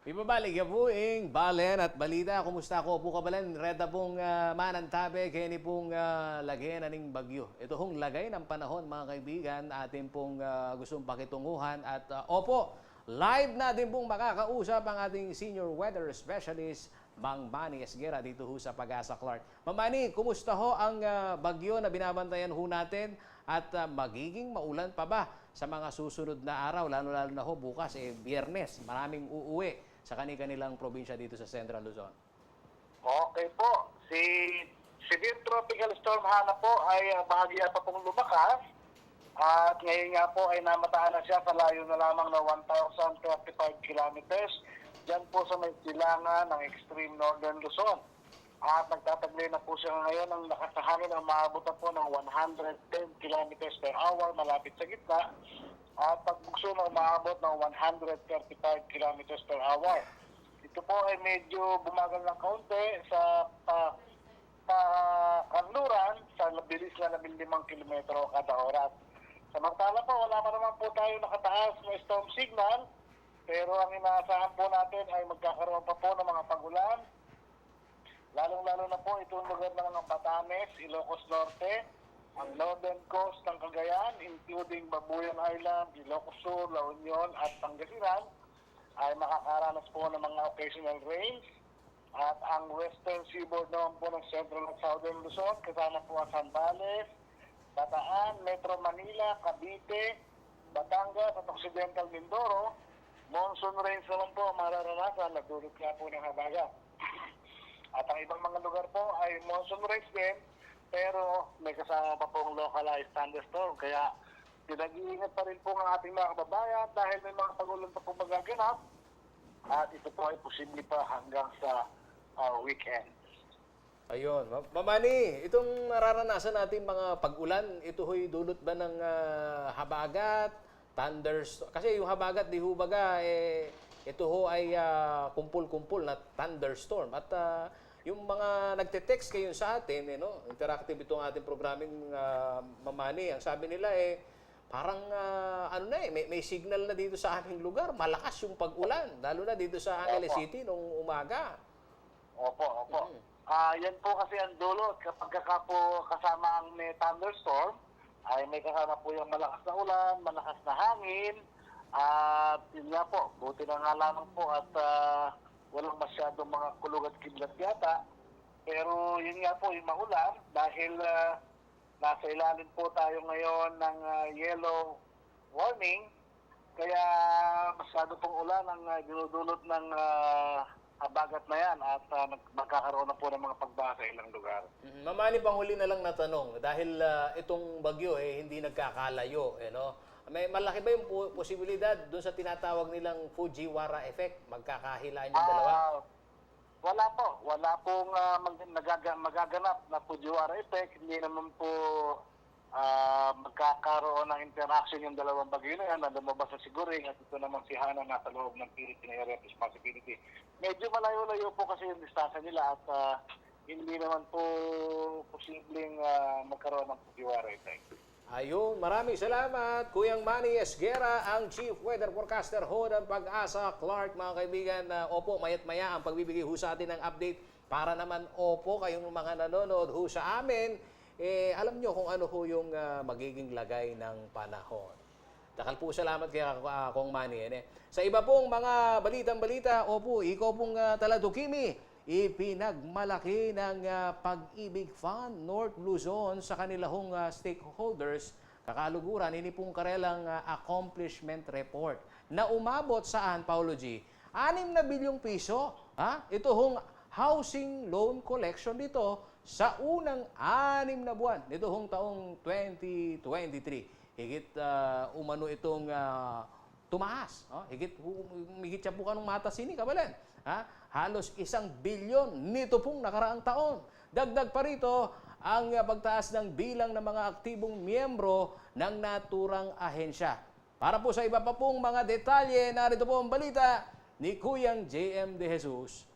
Ibabalik ya po balen at balita. Kumusta ko po kabalan? Reda pong manantabe, kaya pong lagay na ning bagyo. Ito hong lagay ng panahon mga kaibigan, atin pong gustong pakitunguhan. At opo, live natin pong makakausap ang ating senior weather specialist, Mang Manny Esguera, dito ho sa Pag-asa Clark. Mang Manny, kumusta ho ang bagyo na binabantayan ho natin? At magiging maulan pa ba sa mga susunod na araw? Lalo-lalo na ho bukas, Biyernes. Maraming uuwi sa kanilang probinsya dito sa Central Luzon. Okay po. Si Severe Tropical Storm Hana po ay bahagya pa pong lumakas. At ngayon nga po ay namataan na siya sa layo na lamang na 1,035 kilometers. Diyan po sa may silangan ng extreme northern Luzon. At nagtataglay na po siya ngayon ng lakas na hangin ang maabot na po ng 110 kilometers per hour malapit sa gitna. At pagbugso na umaabot ng 135 kilometers per hour. Ito po ay medyo bumagal ng kaunti sa kanluran sa bilis na 15 kilometro kada oras. Samantala po, wala pa naman po tayo nakataas na storm signal, pero ang inaasahan po natin ay magkakaroon pa po ng mga pagulan. Lalong-lalo na po itong lugar ng Batanes, Ilocos Norte, ang northern coast ng Cagayan, including Babuyan Island, Ilocos Sur, La Union at Pangasinan, ay makakaranas po ng mga occasional rains. At ang western seaboard naman po ng central at southern Luzon, kasama po ang Zambales, Bataan, Metro Manila, Cavite, Batangas at Occidental Mindoro. Monsoon rains naman po ang mararanasan, nagdulot nga po ng habagat. At ang ibang mga lugar po ay monsoon rains din, pero may kasama pa pong localized thunderstorm. Kaya pinag-iingat pa rin po ang ating mga kababayan dahil may mga pagulan pa pong magaganap. At ito po ay posible pa hanggang sa weekend. Ayun. Mamani, itong nararanasan natin mga pag-ulan, ito ho'y dulot ba ng habagat, thunderstorm? Kasi yung habagat, di ho baga, ito ho ay kumpul-kumpul na thunderstorm. At yung mga nagte-text kayo sa atin, interactive itong ating programming Mamani, ang sabi nila parang may signal na dito sa aming lugar, malakas yung pag-ulan, lalo na dito sa Angeles City nung umaga. Opo. Yan po kasi ang dulot kapag po kasama ang may thunderstorm, ay may kasama po yung malakas na ulan, malakas na hangin, at yun nga po, buti na nga lamang po at walang masyadong mga kulog at kidlat yata. Pero yun nga po, yung maulan dahil nasa ilalim po tayo ngayon ng yellow warning. Kaya masyado pong ulan ang dinudulot ng habagat na yan at magkakaroon na po ng mga pagbaha sa ilang lugar. Mamani, panghuli na lang na tanong, dahil itong bagyo hindi nagkakalayo, may malaki ba yung posibilidad doon sa tinatawag nilang Fujiwara effect? Magkakahilaan yung dalawa? Wala po. Wala pong magaganap na Fujiwara effect. Hindi naman po magkakaroon ng interaction yung dalawang bagyo na yan na lumabas sa Siguring at ito naman si Hana nasa loob ng Philippine Area of Responsibility. Medyo malayo-layo po kasi yung distansya nila at hindi naman po posibleng magkaroon ng Fujiwara effect. Ayun, maraming salamat. Kuyang Manny Esguera, ang Chief Weather Forecaster ho ng Pag-asa Clark, mga kaibigan. Opo, mayat-maya ang pagbibigay ho sa atin ng update para naman opo kayong mga nanonood ho sa amin. Alam nyo kung ano ho yung magiging lagay ng panahon. Dakal po salamat kay Kong Manny. Sa iba pong mga balitang-balita, opo, ikaw pong Taladukimi, ipinagmalaki ng Pag-ibig Fund North Luzon sa kanilang stakeholders kakaluguran ini pong karelang accomplishment report na umabot saan, Paulo G? 6 na bilyong piso. Ito hong housing loan collection dito sa unang 6 na buwan nito hong taong 2023. Higit umano itong tumaas. Higit siya po kanong mata sini, kabalan. Halos 1 bilyon nito pong nakaraang taon. Dagdag pa rito ang pagtaas ng bilang ng mga aktibong miyembro ng naturang ahensya. Para po sa iba pa pong mga detalye, narito po ang balita ni Kuyang JM De Jesus.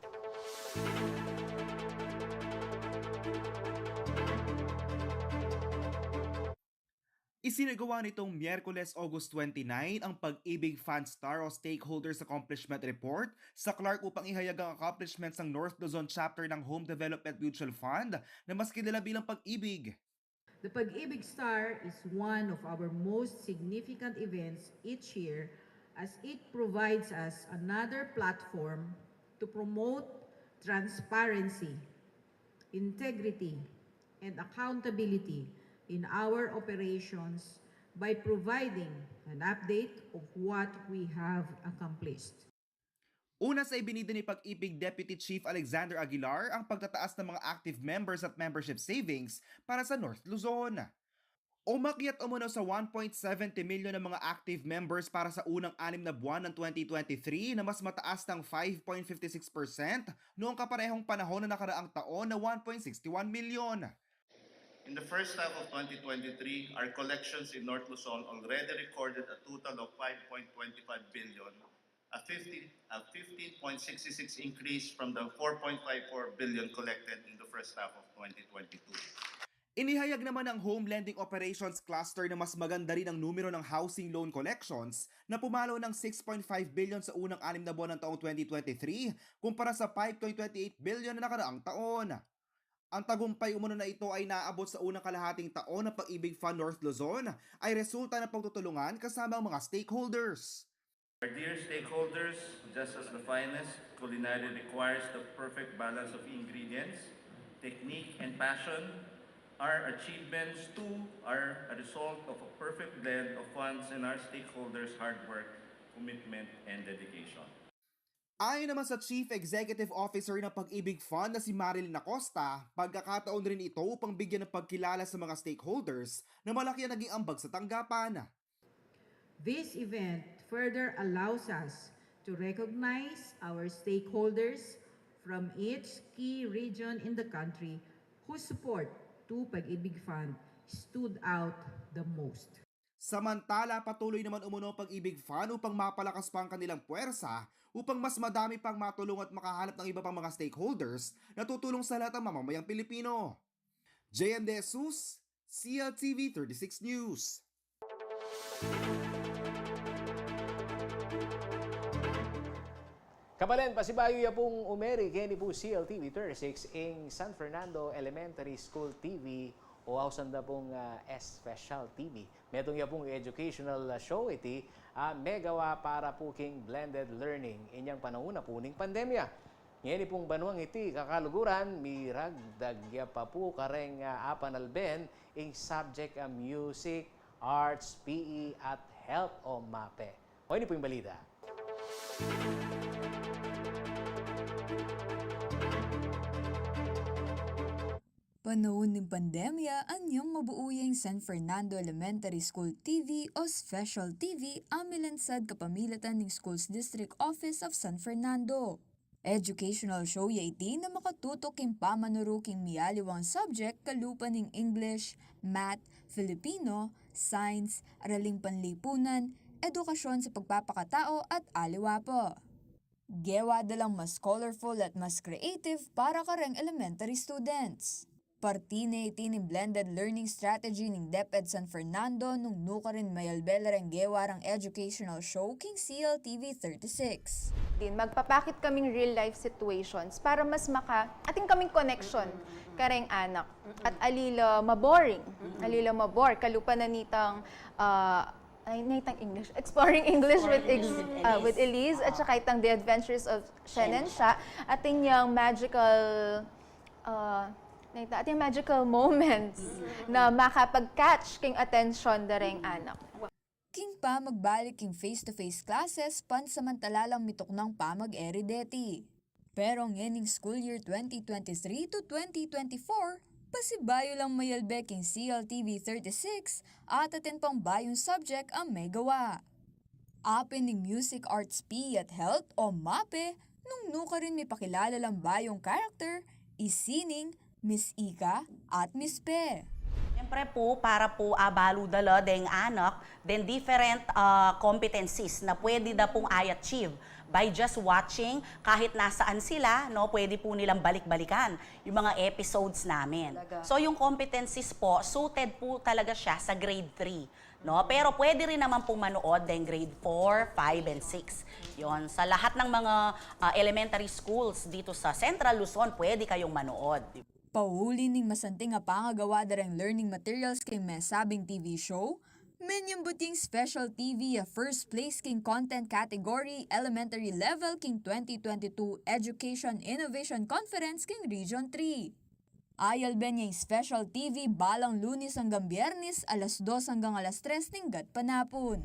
Isinagawa nitong Miyerkules, August 29 ang Pag-ibig Fan Star o Stakeholders Accomplishment Report sa Clark upang ihayag ang accomplishments ng North Luzon chapter ng Home Development Mutual Fund na mas kilala bilang Pag-ibig. The Pag-ibig Star is one of our most significant events each year as it provides us another platform to promote transparency, integrity, and accountability in our operations by providing an update of what we have accomplished. Una sa ibinida ni Pag-ibig Deputy Chief Alexander Aguilar ang pagtataas ng mga active members at membership savings para sa North Luzon. Umakyat umano sa 1.70 million ng mga active members para sa unang 6 na buwan ng 2023 na mas mataas ng 5.56% noong kaparehong panahon na nakaraang taon na 1.61 million. In the first half of 2023, our collections in North Luzon already recorded a total of 5.25 billion, a 15.66 increase from the 4.54 billion collected in the first half of 2022. Inihayag naman ng Home Lending Operations Cluster na mas maganda rin ang numero ng housing loan collections na pumalo ng 6.5 billion sa unang 6 na buwan ng taong 2023 kumpara sa 5.28 billion na nakaraang taon. Ang tagumpay umano na ito ay naabot sa unang kalahating taon ng Pag-ibig Fund North Luzon ay resulta ng pagtutulungan kasama ang mga stakeholders. Our dear stakeholders, just as the finest culinary requires the perfect balance of ingredients, technique, and passion, our achievements too are a result of a perfect blend of funds and our stakeholders' hard work, commitment, and dedication. Ayon naman sa Chief Executive Officer ng Pag-ibig Fund na si Marilyn Acosta, pagkakataon rin ito upang bigyan ng pagkilala sa mga stakeholders na malaki ang naging ambag sa tanggapan. This event further allows us to recognize our stakeholders from each key region in the country whose support to Pag-ibig Fund stood out the most. Samantala, patuloy naman umano ang Pag-ibig Fund upang mapalakas pa ang kanilang puwersa upang mas madami pang matulong at makahanap ng iba pang mga stakeholders na tutulong sa lahat ng mamamayang Pilipino. JM De Jesus, CLTV 36 News. Kabalen, pasibayo ya pong umeri kini po CLTV 36 ing San Fernando Elementary School TV o ausan da pong special TV. Metong ya pong educational show iti megawa para po king blended learning inyang panahuna po ning pandemya. Ngayon pong banuang iti kakaluguran miragdagya pa po kareng apanalben ing subject music, arts, PE at health o MAPE. O ini po yung balita. Panahon ng pandemya, anyong mabuuyang San Fernando Elementary School TV o Special TV amilansad kapamilatan ng Schools District Office of San Fernando. Educational show ya iti na makatutok king pamanuruking miyaliwang subject kalupan ng English, Math, Filipino, Science, Araling Panlipunan, Edukasyon sa Pagpapakatao at Aliwapo. Gewa dalang mas colorful at mas creative para kareng elementary students. Partine iti ni blended learning strategy ng DepEd San Fernando nung nukarin mayalbelarang gewarang educational show king CLTV 36. Magpapakit kaming real life situations para mas ating kaming connection kareng anak. At alila maboring. Alila mabor. Kalupa na nitang English. Exploring English with Elise at saka itang The Adventures of Shen and Sha. Ating yung magical ating magical moments na makapag-catch king attention dareng anak. King pa magbalik king face-to-face classes pansamantalalang mitok ng pa mag-erideti. Pero ngening school year 2023 to 2024, pasibayo lang mayalbe king CLTV 36 at atin pang bayong subject ang may gawa. Apin ng Music, Arts, PE at Health o MAPE nung nuka rin may pakilala lang bayong character, isining, Miss Ika at Miss Pe. Yan Siyempre po, para po baludala deng anak, then different competencies na pwede na pong i-achieve by just watching, kahit nasaan sila, no, pwede po nilang balik-balikan yung mga episodes namin. So yung competencies po, suited po talaga siya sa grade 3. No? Pero pwede rin naman pong manood din grade 4, 5, and 6. Yon, sa lahat ng mga elementary schools dito sa Central Luzon, pwede kayong manood. Pauli ning masanting nga pangagawa dareng learning materials kay mesabing TV show, menyong buting special TV a first place king content category elementary level king 2022 Education Innovation Conference king Region 3. Ayal ben yung special TV balang Lunes hanggang Biyernes alas 2 hanggang alas 3 ning gat panapon.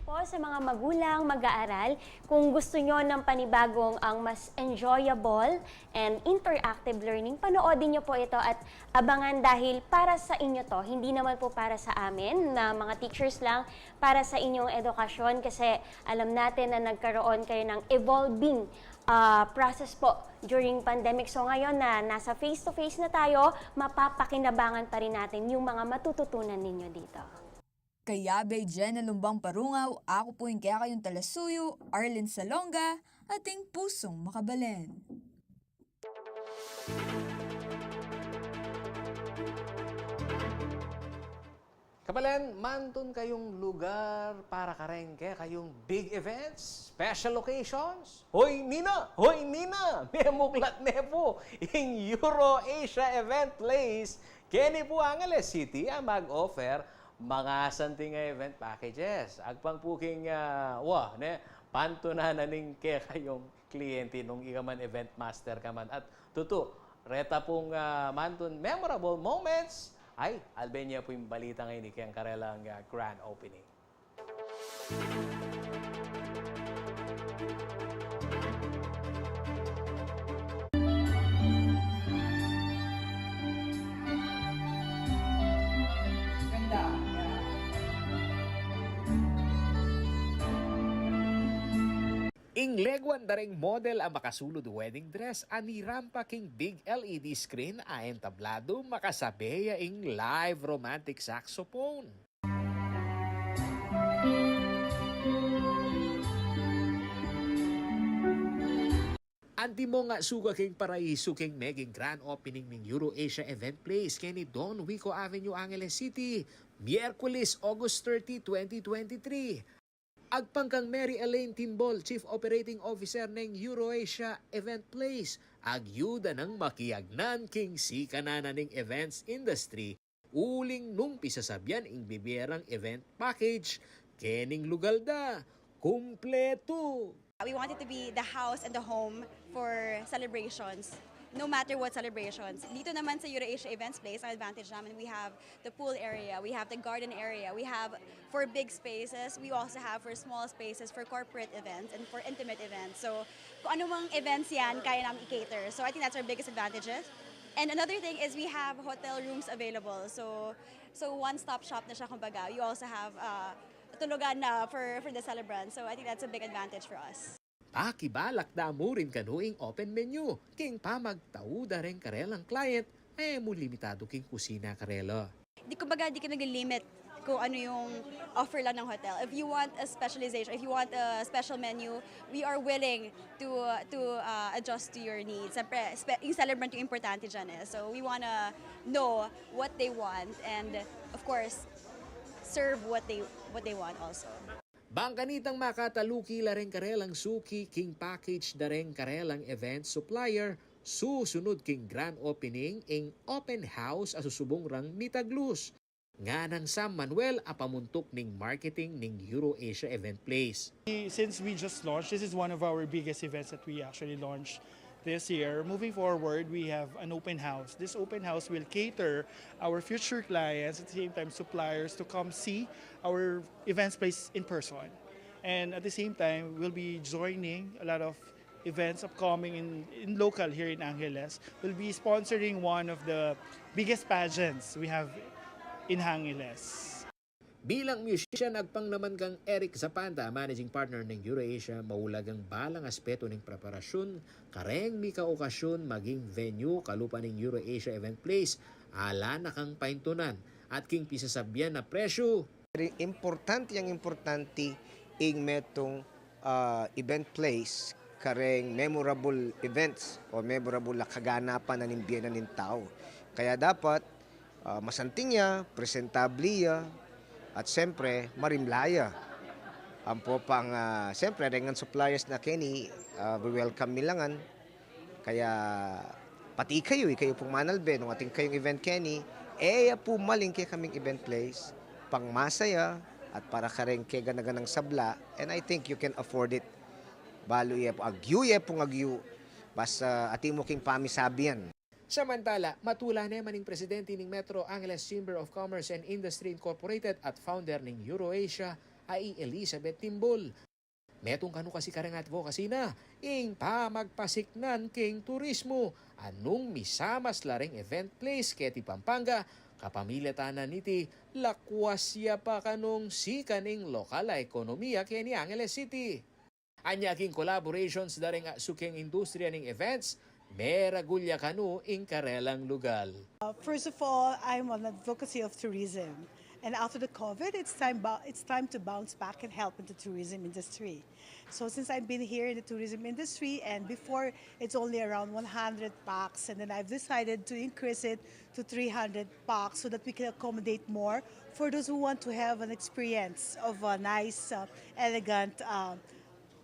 Po sa mga magulang mag-aaral, kung gusto nyo ng panibagong ang mas enjoyable and interactive learning, panoodin nyo po ito at abangan dahil para sa inyo to, hindi naman po para sa amin na mga teachers lang, para sa inyong edukasyon kasi alam natin na nagkaroon kayo ng evolving process po during pandemic. So ngayon na nasa face-to-face na tayo, mapapakinabangan pa rin natin yung mga matututunan ninyo dito. Kaya bay Jenna Lumbang Parungaw, ako po yung kaya kayong talasuyo, Arlene Salonga, ating pusong makabalen. Kabalen, mantun kayong lugar para karengke, kayong big events, special occasions. Hoy Nina, may muklat ne po, in Euro Asia Event Place, kini po Angeles City ang mag-offer mga santing event packages. Agpang puking pantunanan ning ke kayong kliyente nung ikaman event master kaman. At tuto, reta pong mantun memorable moments ay Albania po yung balita ngayon ni kayang karelang grand opening. Inglegwan daring model ang makasulod wedding dress ani rampa king big LED screen ayon tablado makasabeya ing live romantic saxophone. Anti mo nga suga king paraiso king meging grand opening ng Euro Asia Event Place kini Don Wico Avenue, Angeles City, Miyerkules, August 30, 2023. Agpangkang Mary Elaine Timbol, Chief Operating Officer ng EuroAsia Event Place, agyuda ng makiyagnan king si kanana ng events industry, uling nung pisasabyan ing bibiyerang event package, kening lugalda, kumpleto. We want it to be the house and the home for celebrations. No matter what celebrations. Dito naman sa EuroAsia Events Place, ang advantage namin, we have the pool area, we have the garden area, we have for big spaces, we also have for small spaces, for corporate events, and for intimate events. So, kung ano mang events yan, kaya namin i-cater. So, I think that's our biggest advantages. And another thing is we have hotel rooms available. So one-stop shop na siya, kumbaga. You also have tulugan na for the celebrants. So, I think that's a big advantage for us. Pakibalak da mo rin kanuing open menu. King pamagtauda rin karelang client, mo limitado king kusina karela. Di ka nag-limit kung ano yung offer lang ng hotel. If you want a specialization, if you want a special menu, we are willing to adjust to your needs. Siyempre, yung celebrant yung importante dyan eh. So we wanna know what they want and of course, serve what they want also. Bangkanitang makataluki la rin karelang suki king package da rin karelang event supplier susunod king grand opening ing open house asusubong rang Mitaglus. Nga ng Sam Manuel apamuntok ning marketing ning EuroAsia Event Place. Since we just launched, this is one of our biggest events that we actually launched this year. Moving forward, we have an open house. This open house will cater our future clients, at the same time suppliers, to come see our events place in person. And at the same time, we'll be joining a lot of events upcoming in local here in Angeles. We'll be sponsoring one of the biggest pageants we have in Angeles. Bilang musician, agpang naman kang Eric Zapanta, managing partner ng EuroAsia, maulagang balang aspeto ng preparasyon, kareng mi kaokasyon maging venue kalupa ng EuroAsia Event Place, ala na kang paintunan. at king pisasabyan na presyo. Importante ing metong event place kareng memorable events o memorable na kaganapan na nimbiyanan ng tao. Kaya dapat masantingya, presentabliya, at siyempre marimlaya. Ang po pang siyempre rengan suppliers na kini we welcome nilangan. Kaya pati kayo pong manalbe nung ating kayong event keni, po malingke kaming event place pang masaya at para kareng ke ganaganang sabla, and I think you can afford it. Balo po agyu basta ating mo king pamisabian. Samantala, matula naman ng presidente ng Metro Angeles Chamber of Commerce and Industry Incorporated at founder ng EuroAsia ay Elizabeth Timbol. Metong kanu kasi karang advocacy na, ing pamagpasiknan king turismo, anong misamas laring event place keti Pampanga, kapamilya tanan niti lakwasya pa kanong sikaning lokal na ekonomiya kini Angeles City. Anyaking collaborations daring suking industriya ng events, meragulya kanu ing karelang lugar. First of all, I'm on advocacy of tourism. And after the COVID, it's time to bounce back and help in the tourism industry. So since I've been here in the tourism industry, and before it's only around 100 packs, and then I've decided to increase it to 300 packs so that we can accommodate more for those who want to have an experience of a nice, elegant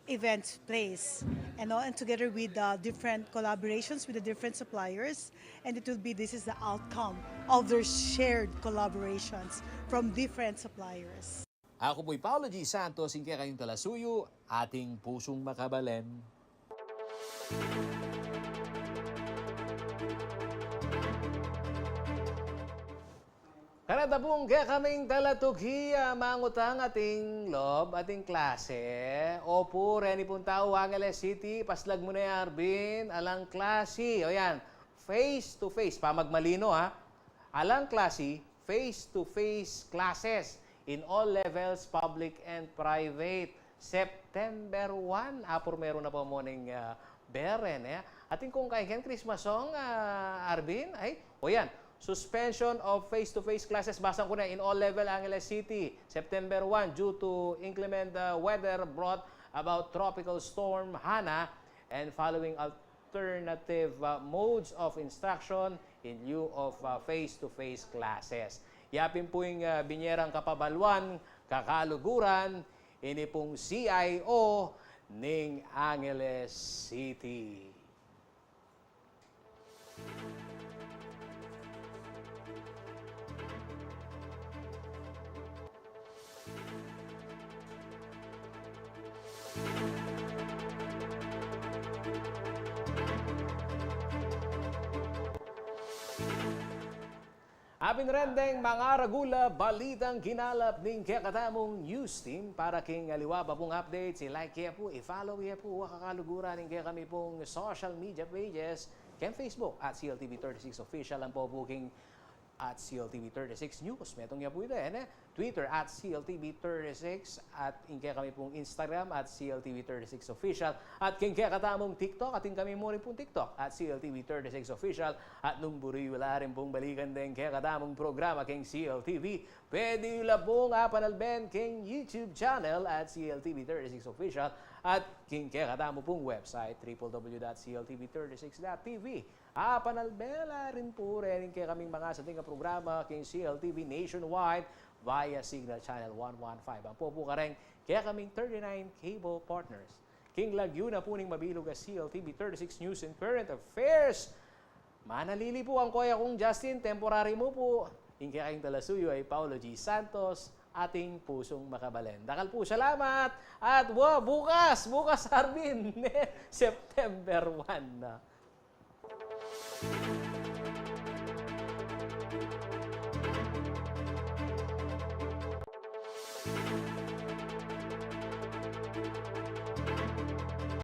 event place, and together with different collaborations with the different suppliers, and this is the outcome of their shared collaborations from different suppliers. Ako po'y Paulo G. Santos, hindi kayong talasuyo, ating pusong makabalen. Kanatabong kaya kaming talatughiya, mangutang ating lob, ating klase. Opo, reni pong tao, Angeles City, paslag mo na Arvin, alang klase. O yan, face to face, pamagmalino ha. Alang klase, face to face classes in all levels, public and private. September 1, apor meron na po mo ng beren. Ating kung kailan Christmas song, Arvin, ay, o yan. Suspension of face-to-face classes, basang ko na, in all level Angeles City, September 1, due to inclement weather brought about tropical storm Hana and following alternative modes of instruction in lieu of face-to-face classes. Yapin po yung binyerang kapabalwan, kakaluguran, ini pong CIO ng Angeles City. Apin rendeng mga ragula, balitang kinalap ning kakatamong news team para king aliwa pa pong updates. I-like kaya po, i-follow kaya po, wakakaluguran ning kaya kami pong social media pages. Ken Facebook at CLTV36 Official ang po booking at CLTV36 News. Metong niya po ito Twitter at CLTV36 at kaya kami pong Instagram at CLTV36 Official at kaya katamong TikTok at kami mo rin pong TikTok at CLTV36 Official at nung buri wala rin pong balikan din kaya katamong programa king CLTV. Pwede nila pong panalben king YouTube channel at CLTV36 Official at kaya katamo pong website www.cltv36.tv. Panalbela rin po rin kaya kaming mga sa ating programa king CLTV nationwide via Signal Channel 115. Ang po ka rin kaya kaming 39 cable partners. King Laguna po ning mabilog as CLTV 36 News and Current Affairs. Manalili po ang kuya kong Justin, temporary mo po. King kaya kayong talasuyo ay Paulo G. Santos, ating pusong makabalen. Dakal po, salamat! At bukas Arvin, September 1 na.